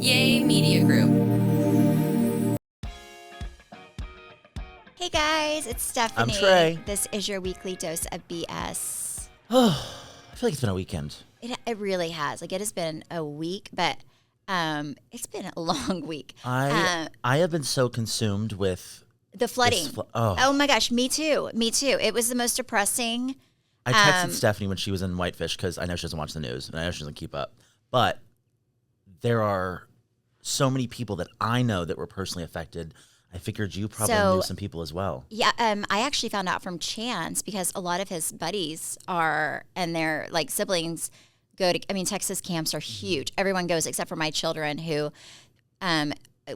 Yay Media Group. Hey guys, it's Stephanie. I'm Trey. This is your weekly dose of BS. Oh, I feel like it's been a weekend. It really has. Like, it has been a week, but it's been a long week. I have been so consumed with The flooding. Oh my gosh, me too. Me too. It was the most depressing. I texted Stephanie when she was in Whitefish because I know she doesn't watch the news and I know she doesn't keep up. But there are so many people that I know that were personally affected. I figured you probably knew some people as well. Yeah, I actually found out from chance because a lot of his buddies and their like siblings go to. I mean, Texas camps are huge. Everyone goes except for my children who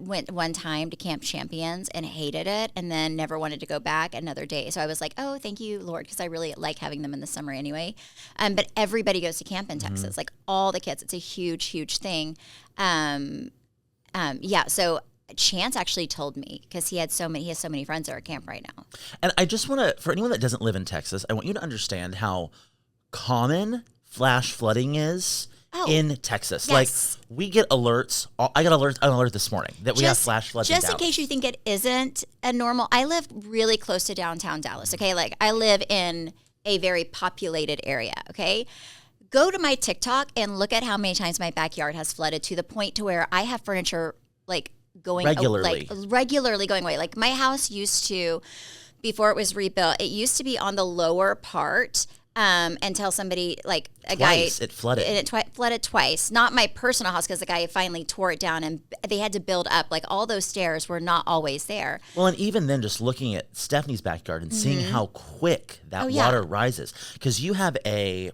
went one time to Camp Champions and hated it, and then never wanted to go back another day. So I was like, oh, thank you, Lord, because I really like having them in the summer anyway. But everybody goes to camp in Texas, like all the kids. It's a huge, huge thing. Yeah, so. Chance actually told me because he has so many friends that are at camp right now. And I just want to, for anyone that doesn't live in Texas, I want you to understand how common flash flooding is in Texas. Yes. Like, we get alerts. I got an alert this morning that we have flash floods Just in in case you think it isn't a normal, I live really close to downtown Dallas, okay? Like, I live in a very populated area, okay? Go to my TikTok and look at how many times my backyard has flooded to the point to where I have furniture, like, going regularly going away. Like, my house used to, before it was rebuilt, it used to be on the lower part until somebody, like it flooded. And it flooded twice. Not my personal house because the guy finally tore it down and they had to build up. Like, all those stairs were not always there. Well, and even then, just looking at Stephanie's backyard and seeing how quick that water rises, because you have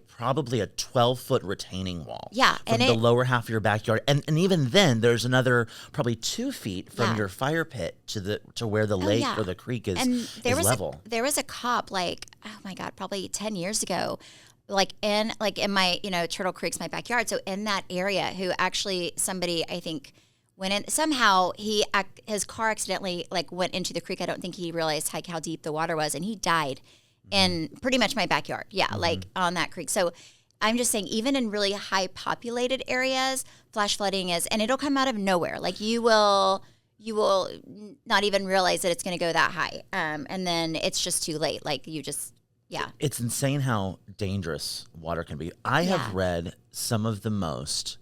probably a 12-foot retaining wall from the lower half of your backyard, and even then, there's another probably 2 feet from your fire pit to where the lake or the creek is level. There was a cop, like, oh my God, probably 10 years ago, like in my, Turtle Creek's my backyard. So in that area, who actually somebody, I think, went in, somehow his car accidentally went into the creek. I don't think he realized how deep the water was, and he died in pretty much my backyard. Yeah. Like on that creek. So I'm just saying, even in really high populated areas, flash flooding and it'll come out of nowhere. Like, you will not even realize that it's going to go that high. And then it's just too late. Like, it's insane how dangerous water can be. I have read some of the most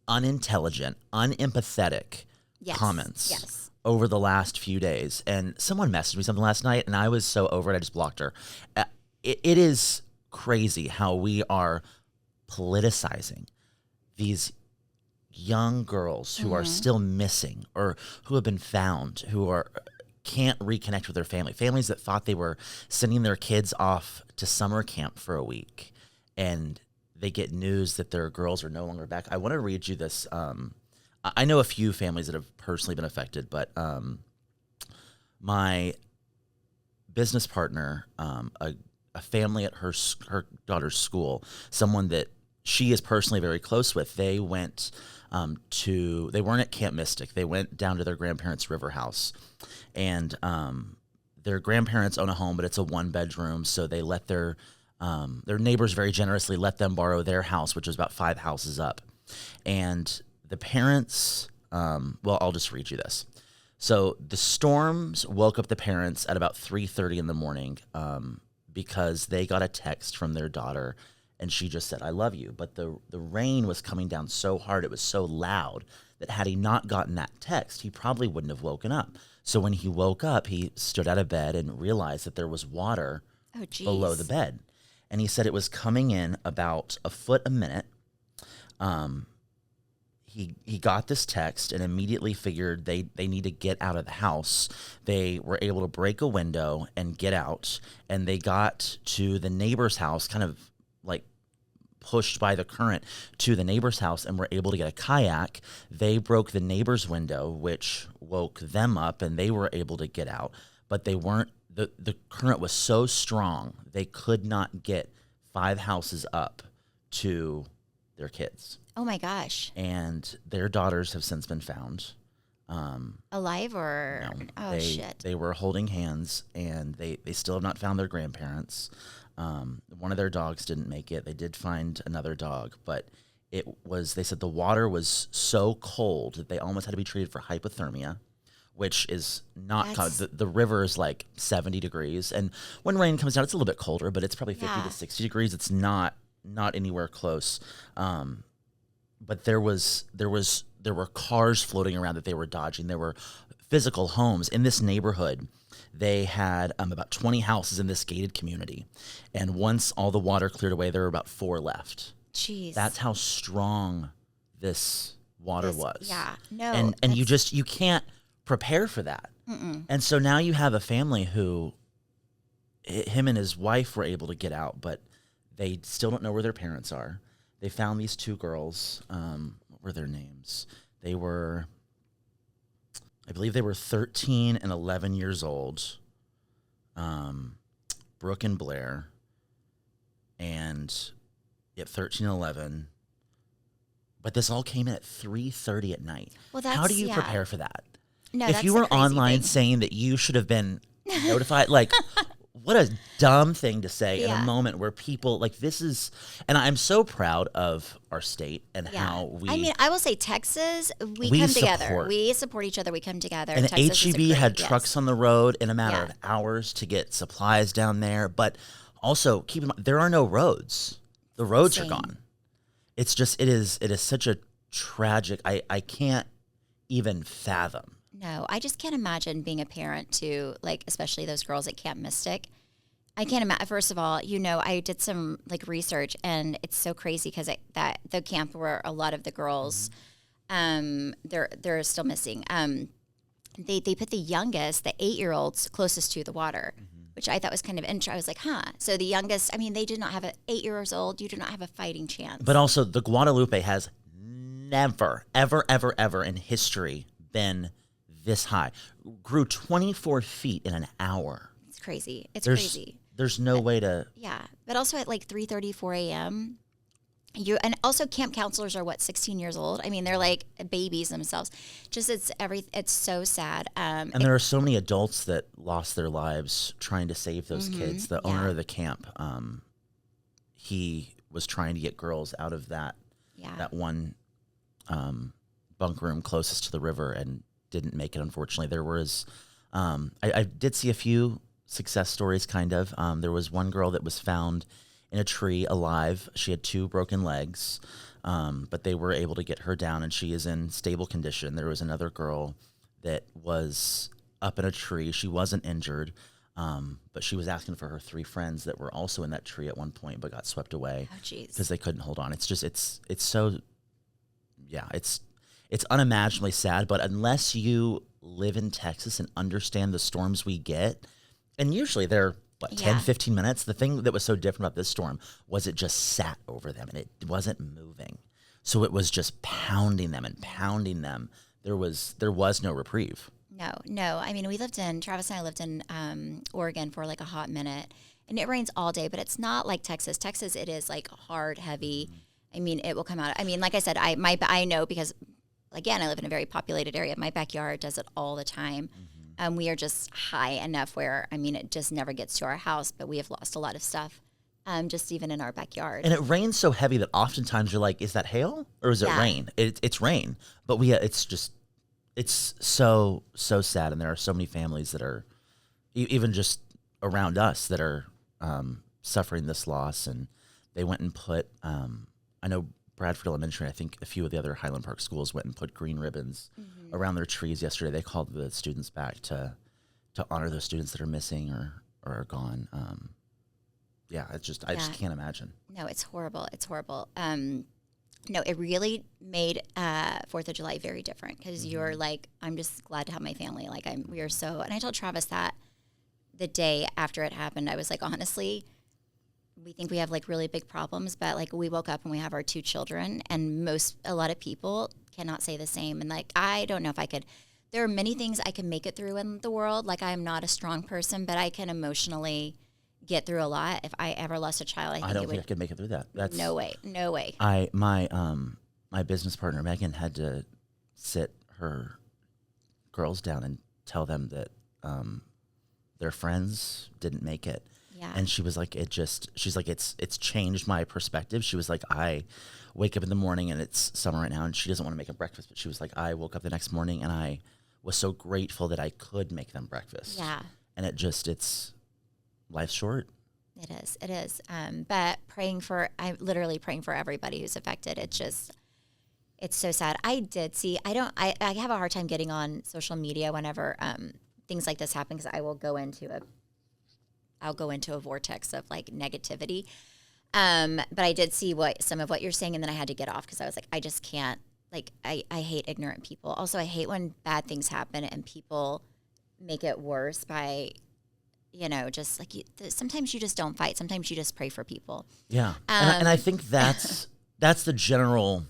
unintelligent, unempathetic comments over the last few days. And someone messaged me something last night, and I was so over it, I just blocked her. It is crazy how we are politicizing these young girls who are still missing or who have been found, who can't reconnect with their families that thought they were sending their kids off to summer camp for a week, and they get news that their girls are no longer back. I want to read you this. I know a few families that have personally been affected, but my business partner, a family at her daughter's school, someone that she is personally very close with, they went they weren't at Camp Mystic. They went down to their grandparents' river house, and their grandparents own a home, but it's a 1-bedroom. So they let their neighbors very generously let them borrow their house, which was about 5 houses up. And the parents, I'll just read you this. So the storms woke up the parents at about 3:30 in the morning because they got a text from their daughter. And she just said, "I love you." But the rain was coming down so hard, it was so loud, that had he not gotten that text, he probably wouldn't have woken up. So when he woke up, he stood out of bed and realized that there was water below the bed. And he said it was coming in about a foot a minute. He got this text and immediately figured they need to get out of the house. They were able to break a window and get out, and they got to the neighbor's house, kind of like pushed by the current to the neighbor's house, and were able to get a kayak. They broke the neighbor's window, which woke them up, and they were able to get out. But they weren't, the current was so strong, they could not get 5 houses up to their kids. Oh my gosh. And their daughters have since been found. Alive or? No, oh, shit. They were holding hands, and they still have not found their grandparents. One of their dogs didn't make it. They did find another dog, but they said the water was so cold that they almost had to be treated for hypothermia, which is not common. The river is like 70 degrees. And when rain comes down, it's a little bit colder, but it's probably 50 to 60 degrees. It's not anywhere close. But there were cars floating around that they were dodging. There were physical homes in this neighborhood. They had about 20 houses in this gated community. And once all the water cleared away, there were about 4 left. Jeez. That's how strong this water was. Yeah. No. And you can't prepare for that. And so now you have a family who him and his wife were able to get out, but they still don't know where their parents are. They found these 2 girls. What were their names? I believe they were 13 and 11 years old. Brooke and Blair. And 13 and 11. But this all came in at 3:30 at night. Well, how do you prepare for that? No, if you were online saying that you should have been notified, like, what a dumb thing to say in a moment where people, like, this is, and I'm so proud of our state and how we. I mean, I will say Texas, we come together. We support each other. We come together. And Texas HEB had trucks on the road in a matter of hours to get supplies down there. But also, keep in mind, there are no roads. The roads are gone. It's just, it is such a tragic, I can't even fathom. No, I just can't imagine being a parent to, like, especially those girls at Camp Mystic. I can't imagine. First of all, I did some like research, and it's so crazy because that the camp where a lot of the girls, they're still missing. They put the youngest, the 8-year-olds, closest to the water, which I thought was kind of interesting. I was like, huh. So the youngest, I mean, they did not have 8 years old. You do not have a fighting chance. But also, the Guadalupe has never, ever, ever, ever in history been this high. Grew 24 feet in an hour. It's crazy. Crazy. There's no way to. Yeah, but also at like 3:30, 4 a.m. And also camp counselors are 16 years old. I mean, they're like babies themselves. Just it's so sad. And there are so many adults that lost their lives trying to save those kids. The owner of the camp, he was trying to get girls out of that one bunk room closest to the river and didn't make it, unfortunately. There was, I did see a few success stories, kind of. There was one girl that was found in a tree alive. She had 2 broken legs, but they were able to get her down, and she is in stable condition. There was another girl that was up in a tree. She wasn't injured, but she was asking for her 3 friends that were also in that tree at one point, but got swept away because they couldn't hold on. It's just, it's so, it's unimaginably sad, but unless you live in Texas and understand the storms we get, and usually they're, 10, 15 minutes. The thing that was so different about this storm was it just sat over them and it wasn't moving. So it was just pounding them and pounding them. There was no reprieve. No. I mean, Travis and I lived in Oregon for like a hot minute, and it rains all day, but it's not like Texas. Texas, it is like hard, heavy. I mean, it will come out. I mean, like I said, I know because, again, I live in a very populated area. My backyard does it all the time. We are just high enough where, I mean, it just never gets to our house, but we have lost a lot of stuff, just even in our backyard. And it rains so heavy that oftentimes you're like, is that hail or is it rain? It's rain. But it's so sad. And there are so many families that are, even just around us, that are suffering this loss. And they went and put, I know Bradford Elementary, I think a few of the other Highland Park schools went and put green ribbons around their trees yesterday. They called the students back to honor those students that are missing or are gone. I just can't imagine. No, it's horrible. It's horrible. No, it really made 4th of July very different because you're like, I'm just glad to have my family. Like and I told Travis that the day after it happened, I was like, honestly, we think we have like really big problems, but like we woke up and we have our 2 children, and a lot of people cannot say the same. And like, I don't know if I could, there are many things I can make it through in the world. Like I'm not a strong person, but I can emotionally get through a lot. If I ever lost a child, I don't think I could make it through that. That's no way. My business partner, Megan, had to sit her girls down and tell them that their friends didn't make it. Yeah. And she was like, she's like, it's changed my perspective. She was like, I wake up in the morning and it's summer right now and she doesn't want to make them breakfast, but she was like, I woke up the next morning and I was so grateful that I could make them breakfast. Yeah. And it's life's short. It is. It is. But I'm literally praying for everybody who's affected. It's so sad. I have a hard time getting on social media whenever things like this happen because I'll go into a vortex of like negativity. But I did see some of what you're saying, and then I had to get off because I was like, I just can't. Like, I hate ignorant people. Also, I hate when bad things happen and people make it worse by, just like sometimes you just don't fight. Sometimes you just pray for people. Yeah, and I think that's the general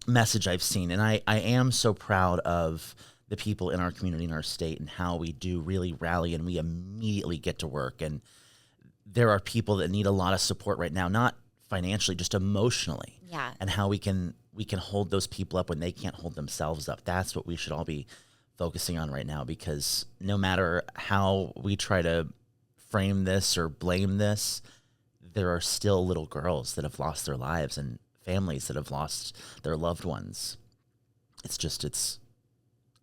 message I've seen, and I am so proud of the people in our community, in our state, and how we do really rally and we immediately get to work. And there are people that need a lot of support right now, not financially, just emotionally. Yeah. And how we can hold those people up when they can't hold themselves up. That's what we should all be focusing on right now, because no matter how we try to frame this or blame this, there are still little girls that have lost their lives and families that have lost their loved ones. It's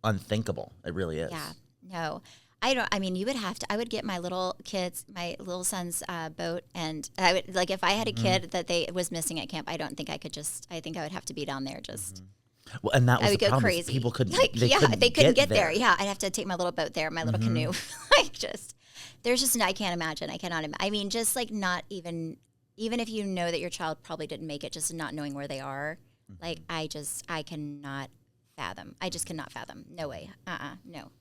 unthinkable. It really is. Yeah. No. I would get my little son's boat, and I would, like, if I had a kid that was missing at camp, I don't think I could I think I would have to be down there just. Well, and that was I would the go problem. crazy. People couldn't. They couldn't get there. Yeah, I'd have to take my little boat there, my little canoe. I can't imagine. I cannot. I mean, just like not even if you know that your child probably didn't make it, just not knowing where they are. Like I cannot fathom. I just cannot fathom. No way. No.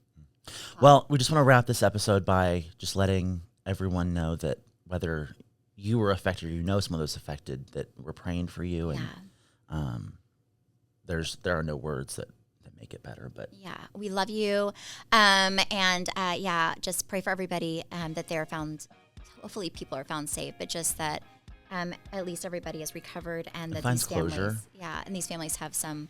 Well, we just want to wrap this episode by just letting everyone know that whether you were affected or you know some of those affected, that we're praying for you, and there are no words that make it better. But yeah, we love you, just pray for everybody that they're found. Hopefully, people are found safe, but just that at least everybody is recovered and that finds these families, closure. And these families have some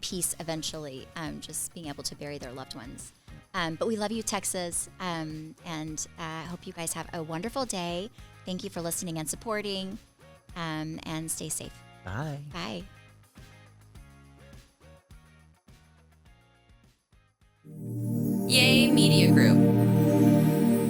peace eventually, just being able to bury their loved ones. But we love you, Texas, and I hope you guys have a wonderful day. Thank you for listening and supporting, and stay safe. Bye. Bye. Yay Media Group.